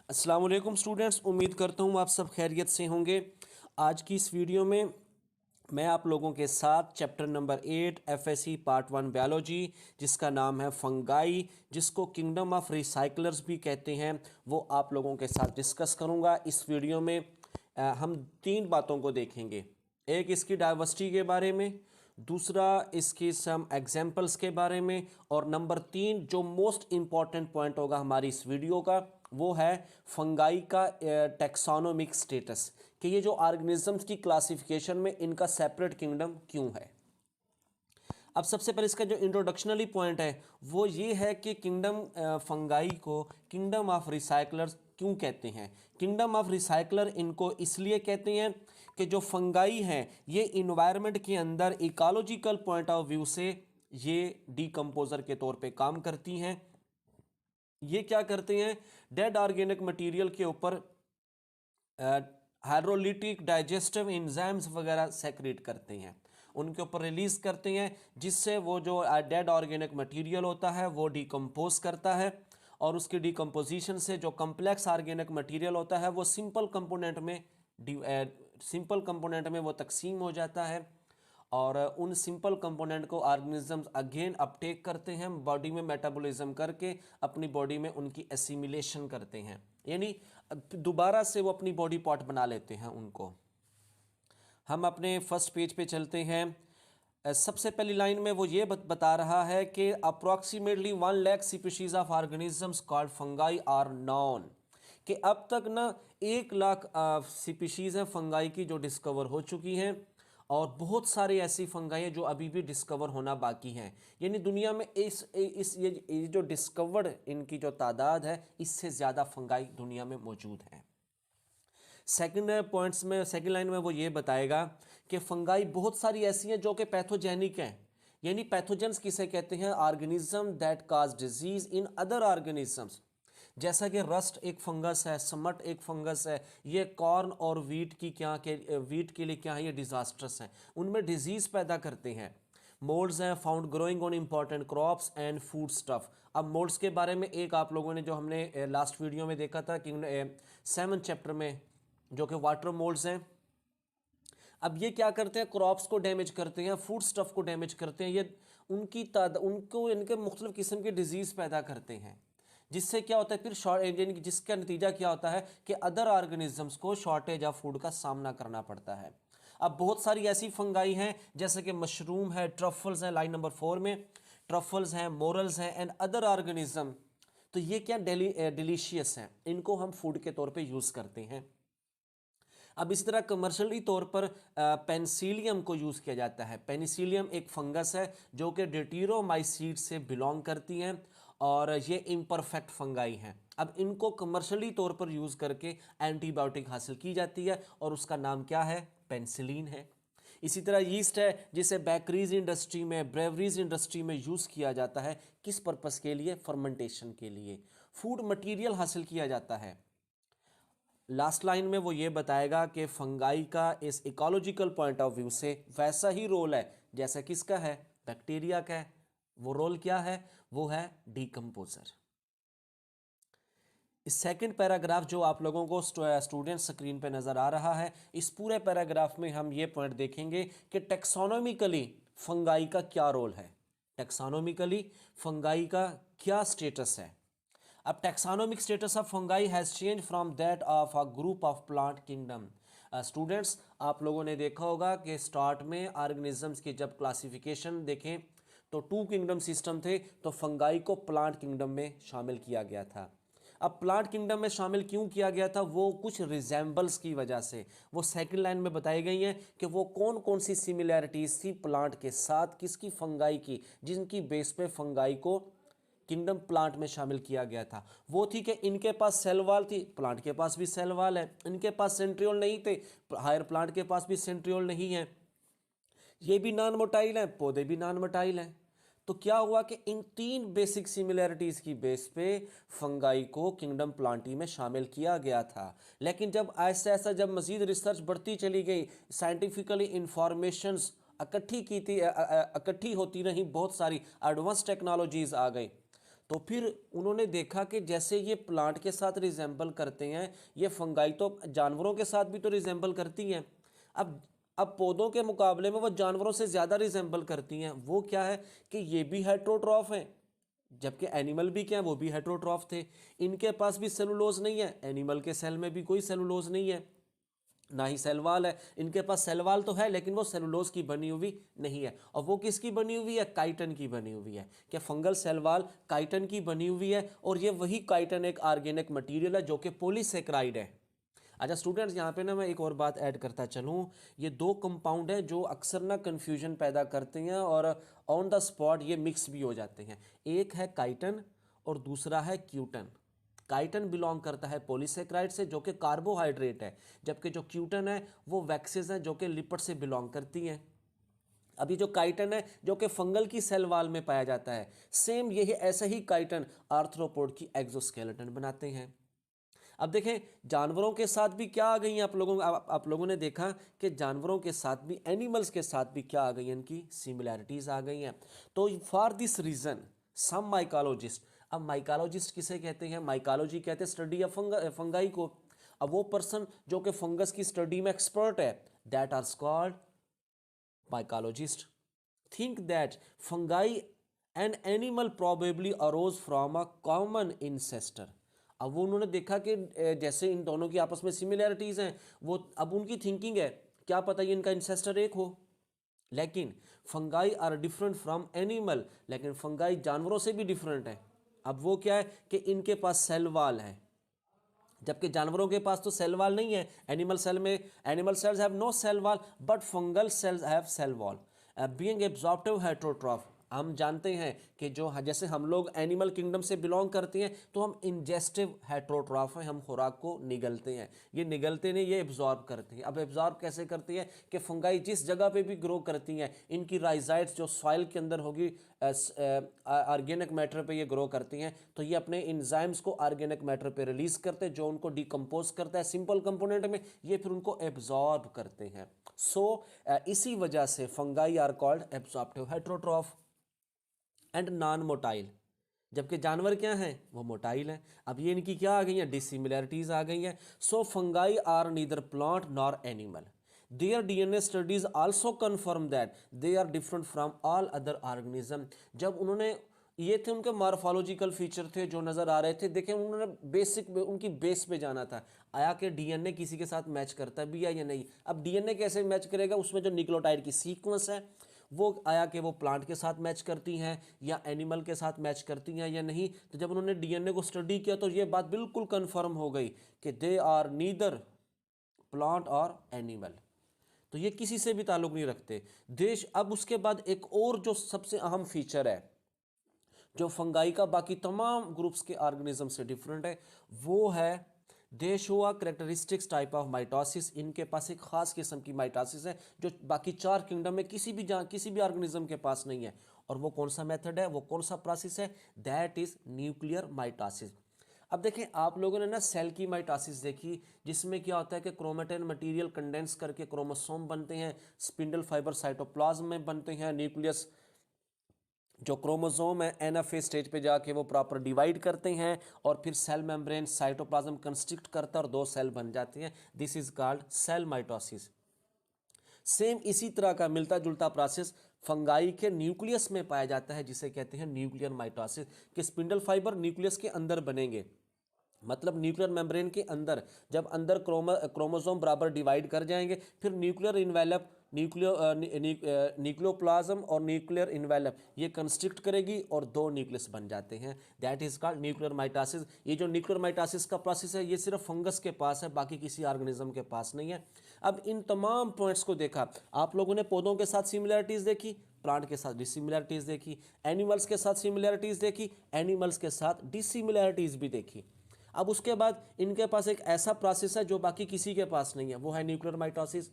अस्सलाम वालेकुम स्टूडेंट्स, उम्मीद करता हूँ आप सब खैरियत से होंगे। आज की इस वीडियो में मैं आप लोगों के साथ chapter number 8 FSc part 1 biology, जिसका नाम है फंगाई, जिसको किंगडम ऑफ रिसाइकलर्स भी कहते हैं, वो आप लोगों के साथ डिस्कस करूँगा। इस वीडियो में हम तीन बातों को देखेंगे। एक इसकी डाइवर्सिटी के बारे में, दूसरा इसकी सम एग्जाम्पल्स के बारे में, और नंबर 3 जो मोस्ट इम्पॉर्टेंट पॉइंट होगा हमारी इस वीडियो का, वो है फंगाई का टेक्सोनोमिक स्टेटस, कि ये जो ऑर्गेनिजम्स की क्लासिफिकेशन में इनका सेपरेट किंगडम क्यों है। अब सबसे पहले इसका जो इंट्रोडक्शनली पॉइंट है वो ये है कि किंगडम फंगाई को किंगडम ऑफ रिसाइकलर्स क्यों कहते हैं। किंगडम ऑफ रिसाइकलर इनको इसलिए कहते हैं कि जो फंगाई हैं ये इन्वायरमेंट के अंदर इकोलॉजिकल पॉइंट ऑफ व्यू से ये डीकम्पोजर के तौर पे काम करती हैं। ये क्या करते हैं, डेड ऑर्गेनिक मटेरियल के ऊपर हाइड्रोलिटिक डाइजेस्टिव एंजाइम्स वगैरह सेक्रेट करते हैं, उनके ऊपर रिलीज करते हैं, जिससे वो जो डेड ऑर्गेनिक मटेरियल होता है वो डिकम्पोज करता है, और उसकी डिकम्पोजिशन से जो कम्प्लेक्स ऑर्गेनिक मटेरियल होता है वो सिंपल कंपोनेंट में वो तकसीम हो जाता है, और उन सिंपल कंपोनेंट को ऑर्गेनिजम्स अगेन अपटेक करते हैं, बॉडी में मेटाबॉलिज्म करके अपनी बॉडी में उनकी एसिमिलेशन करते हैं, यानी दोबारा से वो अपनी बॉडी पार्ट बना लेते हैं उनको। हम अपने फर्स्ट पेज पे चलते हैं। सबसे पहली लाइन में वो ये बता रहा है कि approximately 1 lakh species of organisms called fungi are known, कि अब तक ना 1 लाख स्पीशीज हैं फंगाई की जो डिस्कवर हो चुकी हैं, और बहुत सारी ऐसी फंगाई हैं जो अभी भी डिस्कवर होना बाकी हैं। यानी दुनिया में ये जो डिस्कवर्ड इनकी जो तादाद है, इससे ज़्यादा फंगाई दुनिया में मौजूद हैं। सेकंड पॉइंट्स में, सेकंड लाइन में वो ये बताएगा कि फंगाई बहुत सारी ऐसी हैं जो कि पैथोजेनिक हैं। यानी पैथोजेंस किसे कहते हैं, organism that cause disease in other organisms. जैसा कि रस्ट एक फंगस है, समट एक फंगस है, ये कॉर्न और वीट के लिए क्या है, ये डिजास्टर्स हैं, उनमें डिजीज पैदा करते हैं। मोल्ड्स हैं found growing on important crops and food stuff. अब मोल्ड्स के बारे में एक आप लोगों ने जो हमने लास्ट वीडियो में देखा था कि 7 चैप्टर में, जो कि वाटर मोल्ड्स हैं, अब ये क्या करते हैं, क्रॉप्स को डैमेज करते हैं, फूड स्टफ को डैमेज करते हैं, ये उनको इनके मुख्तलिफ किस्म के डिजीज़ पैदा करते हैं, जिससे क्या होता है फिर जिसका नतीजा क्या होता है कि अदर ऑर्गेनिजम्स को शॉर्टेज ऑफ फूड का सामना करना पड़ता है। अब बहुत सारी ऐसी फंगाई हैं जैसे कि मशरूम है, ट्रफल्स हैं, लाइन नंबर 4 में ट्रफल्स हैं, मोरल्स हैं एंड अदर ऑर्गेनिज्म। तो ये क्या डिलीशियस हैं, इनको हम फूड के तौर पे यूज़ करते हैं। अब इसी तरह कमर्शियली तौर पर पेनिसिलियम को यूज़ किया जाता है। पेनिसिलियम एक फंगस है जो कि ड्यूटेरोमाइसीड से बिलोंग करती हैं, और ये इम्परफेक्ट फंगाई हैं। अब इनको कमर्शियली तौर पर यूज़ करके एंटीबायोटिक हासिल की जाती है, और उसका नाम क्या है, पेनिसिलिन है। इसी तरह यीस्ट है, जिसे बेकरीज इंडस्ट्री में, ब्रेवरीज इंडस्ट्री में यूज़ किया जाता है, किस पर्पस के लिए, फर्मेंटेशन के लिए, फूड मटीरियल हासिल किया जाता है। लास्ट लाइन में वो ये बताएगा कि फंगाई का इस इकोलॉजिकल पॉइंट ऑफ व्यू से वैसा ही रोल है जैसा किसका है, बैक्टीरिया का है। वो रोल क्या है, वो है डीकम्पोजर। इस सेकंड पैराग्राफ जो आप लोगों को स्टूडेंट स्क्रीन पे नज़र आ रहा है, इस पूरे पैराग्राफ में हम ये पॉइंट देखेंगे कि टेक्सोनोमिकली फंगाई का क्या रोल है, टेक्सोनोमिकली फंगाई का क्या स्टेटस है। अब taxonomic status of fungi has change from that of a group of plant kingdom. Students, आप लोगों ने देखा होगा कि स्टार्ट में ऑर्गेनिजम्स की जब क्लासिफिकेशन देखें तो 2 किंगडम सिस्टम थे, तो फंगाई को प्लांट किंगडम में शामिल किया गया था। अब प्लांट किंगडम में शामिल क्यों किया गया था, वो कुछ रिजेंबल्स की वजह से, वो सेकंड लाइन में बताई गई हैं कि वो कौन कौन सी सिमिलैरिटीज थी प्लांट के साथ, किसकी, फंगाई की, जिनकी बेस पे फंगाई को किंगडम प्लांट में शामिल किया गया था। वो थी कि इनके पास सेल वाल थी, प्लांट के पास भी सेल वाल है, इनके पास सेंट्रियोल नहीं थे, हायर प्लांट के पास भी सेंट्रियोल नहीं है, ये भी नॉन मोटाइल है, पौधे भी नॉन मोटाइल हैं। तो क्या हुआ कि इन 3 बेसिक सिमिलैरिटीज की बेस पे फंगाई को किंगडम प्लांटी में शामिल किया गया था। लेकिन जब ऐसा ऐसा जब मजीद रिसर्च बढ़ती चली गई, साइंटिफिकली इंफॉर्मेशंस इकट्ठी होती रही, बहुत सारी एडवांस टेक्नोलॉजीज आ गई, तो फिर उन्होंने देखा कि जैसे ये प्लांट के साथ रिजेंबल करते हैं, ये फंगाई तो जानवरों के साथ भी तो रिजेंबल करती हैं। अब पौधों के मुकाबले में वो जानवरों से ज़्यादा रिजेंबल करती हैं। वो क्या है कि ये भी हेट्रोट्रॉफ हैं, जबकि एनिमल भी क्या है, वो भी हेट्रोट्रॉफ थे। इनके पास भी सेलुलोज नहीं है, एनिमल के सेल में भी कोई सेलुलोज नहीं है, ना ही सेल वाल है। इनके पास सेल वाल तो है लेकिन वो सेलुलोज की बनी हुई नहीं है। और वो किसकी बनी हुई है? काइटन की बनी हुई है। क्या फंगल सेल वाल काइटन की बनी हुई है, और ये वही काइटन एक ऑर्गेनिक मटेरियल है जो कि पॉलीसेकेराइड है। अच्छा स्टूडेंट्स, यहाँ पे ना मैं एक और बात ऐड करता चलूँ। ये दो कंपाउंड हैं जो अक्सर ना कन्फ्यूजन पैदा करते हैं और ऑन द स्पॉट ये मिक्स भी हो जाते हैं। एक है काइटन और दूसरा है क्यूटन। काइटन बिलोंग करता है पॉलीसेकेराइड से जो कि कार्बोहाइड्रेट है, जबकि जो क्यूटन है वो वैक्सेस हैं जो कि लिपिड से बिलोंग करती हैं। अभी जो काइटन है जो कि फंगल की सेल वाल में पाया जाता है, सेम यही ऐसा ही काइटन आर्थ्रोपोड की एक्सोस्केलेटन बनाते हैं। अब देखें जानवरों के साथ भी क्या आ गई हैं आप लोगों ने देखा कि जानवरों के साथ भी, एनिमल्स के साथ भी क्या आ गई हैं, इनकी सिमिलैरिटीज आ गई हैं। तो for this reason some mycologist, अब माइकोलॉजिस्ट किसे कहते हैं? माइकोलॉजी कहते हैं स्टडी ऑफ फंगाई को। अब वो पर्सन जो कि फंगस की स्टडी में एक्सपर्ट है, that are called mycologist. Think that fungi and animal probably arose from a common ancestor. अब वो उन्होंने देखा कि जैसे इन दोनों की आपस में सिमिलैरिटीज हैं, वो अब उनकी थिंकिंग है क्या पता ये इनका इंसेस्टर एक हो। लेकिन fungi are different from animal, लेकिन फंगाई जानवरों से भी डिफरेंट है। अब वो क्या है कि इनके पास सेल वाल है, जबकि जानवरों के पास तो सेल वाल नहीं है। Animal cells have no cell wall, but fungal cells have cell wall. Being absorptive heterotroph, हम जानते हैं कि जो जैसे हम लोग एनिमल किंगडम से बिलोंग करते हैं तो हम इंजेस्टिव हेट्रोट्रॉफ हैं, हम खुराक को निगलते हैं। ये निगलते नहीं, ये एब्जॉर्ब करते हैं। अब एब्जॉर्ब कैसे करती है कि फंगाई जिस जगह पे भी ग्रो करती हैं, इनकी राइजाइड्स जो सॉइल के अंदर होगी ऑर्गेनिक मैटर पे ये ग्रो करती हैं, तो ये अपने इंजाइम्स को ऑर्गेनिक मैटर पे रिलीज करते हैं जो उनको डिकम्पोज करता है सिंपल कंपोनेंट में, ये फिर उनको एब्जॉर्ब करते हैं। सो इसी वजह से fungi are called absorptive heterotroph and non motile, जबकि जानवर क्या हैं? वो मोटाइल हैं। अब ये इनकी क्या आ गई हैं? डिसिमिलैरिटीज आ गई हैं। So fungi are neither plant nor animal. Their DNA studies also confirm that they are different from all other organism. जब उन्होंने, ये थे उनके मॉर्फोलॉजिकल फीचर थे जो नज़र आ रहे थे, देखें उन्होंने बेसिक उनकी बेस पे जाना था। आया कि डीएनए किसी के साथ मैच करता भी है या नहीं। अब डीएनए कैसे मैच करेगा? उसमें जो न्यूक्लियोटाइड की सीक्वेंस है वो आया कि वो प्लांट के साथ मैच करती हैं या एनिमल के साथ मैच करती हैं या नहीं। तो जब उन्होंने डीएनए को स्टडी किया तो ये बात बिल्कुल कंफर्म हो गई कि दे आर नीदर प्लांट और एनिमल, तो ये किसी से भी ताल्लुक नहीं रखते देश। अब उसके बाद एक और जो सबसे अहम फीचर है जो फंगाई का बाकी तमाम ग्रुप्स के ऑर्गेनिज्म से डिफरेंट है, वो है दे show a characteristics type of mitosis. इनके पास एक खास किस्म की माइटोसिस है जो बाकी चार किंगडम में किसी भी ऑर्गेनिज्म के पास नहीं है। और वो कौन सा मेथड है, वो कौन सा प्रोसेस है? That is nuclear mitosis. अब देखें आप लोगों ने ना सेल की माइटोसिस देखी, जिसमें क्या होता है कि क्रोमेटिन मटेरियल कंडेंस करके क्रोमोसोम बनते हैं, स्पिंडल फाइबर साइटोप्लाज्म में बनते हैं, न्यूक्लियस जो क्रोमोसोम है एनएफए स्टेज पे जाके वो प्रॉपर डिवाइड करते हैं और फिर सेल मेम्ब्रेन साइटोप्लाज्म कंस्ट्रिक्ट करता है और दो सेल बन जाते हैं। This is called cell mitosis. Same इसी तरह का मिलता जुलता प्रोसेस फंगाई के न्यूक्लियस में पाया जाता है, जिसे कहते हैं न्यूक्लियर माइटोसिस। कि स्पिंडल फाइबर न्यूक्लियस के अंदर बनेंगे, मतलब न्यूक्लियर मेम्ब्रेन के अंदर जब अंदर क्रोमोसोम बराबर डिवाइड कर जाएंगे, फिर न्यूक्लियर इन्वेलप न्यूक्लियोप्लाज्म और न्यूक्लियर इन्वेलप ये कंस्ट्रिक्ट करेगी और दो न्यूक्लियस बन जाते हैं। That is called nuclear mitosis. ये जो न्यूक्लियर माइटोसिस का प्रोसेस है ये सिर्फ फंगस के पास है, बाकी किसी ऑर्गेनिज्म के पास नहीं है। अब इन तमाम पॉइंट्स को देखा, आप लोगों ने पौधों के साथ सिमिलैरिटीज देखी, प्लांट के साथ डिसिमिलैरिटीज देखी, एनिमल्स के साथ सिमिलैरिटीज देखी, एनिमल्स के साथ डिसिमिलैरिटीज भी देखी। अब उसके बाद इनके पास एक ऐसा प्रोसेस है जो बाकी किसी के पास नहीं है, वो है न्यूक्लियर माइटोसिस,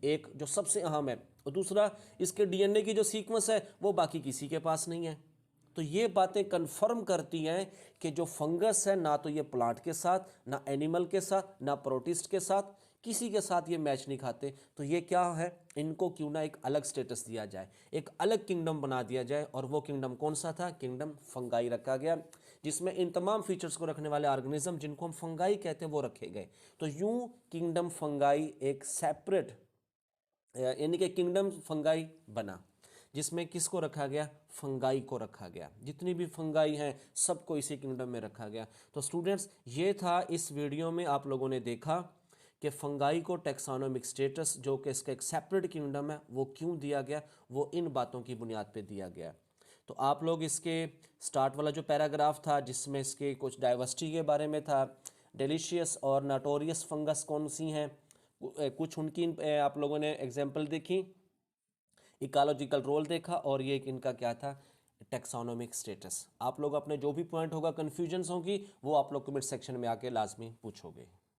एक जो सबसे अहम है। और दूसरा, इसके डीएनए की जो सीक्वेंस है वो बाकी किसी के पास नहीं है। तो ये बातें कंफर्म करती हैं कि जो फंगस है ना तो ये प्लांट के साथ, ना एनिमल के साथ, ना प्रोटिस्ट के साथ, किसी के साथ ये मैच नहीं खाते। तो ये क्या है, इनको क्यों ना एक अलग स्टेटस दिया जाए, एक अलग किंगडम बना दिया जाए। और वो किंगडम कौन सा था? किंगडम फंगाई रखा गया। जिसमें इन तमाम फीचर्स को रखने वाले ऑर्गेनिज्म जिनको हम फंगाई कहते हैं वो रखे गए। तो यूं किंगडम फंगाई एक सेपरेट यानी कि किंगडम फंगाई बना, जिसमें किसको रखा गया, फंगाई को रखा गया। जितनी भी फंगाई हैं सबको इसी किंगडम में रखा गया। तो स्टूडेंट्स ये था इस वीडियो में आप लोगों ने देखा कि फंगाई को टेक्सोनोमिक स्टेटस जो कि इसका एक सेपरेट किंगडम है वो क्यों दिया गया, वो इन बातों की बुनियाद पे दिया गया। तो आप लोग इसके स्टार्ट वाला जो पैराग्राफ था जिसमें इसके कुछ डाइवर्सिटी के बारे में था, डिलीशियस और नोटोरियस फंगस कौन सी हैं, कुछ उनकी आप लोगों ने एग्जाम्पल देखी, इकोलॉजिकल रोल देखा, और ये इनका क्या था, टेक्सोनोमिक स्टेटस। आप लोग अपने जो भी पॉइंट होगा, कन्फ्यूजन्स होगी, वो आप लोग कमेंट सेक्शन में आके लाजमी पूछोगे।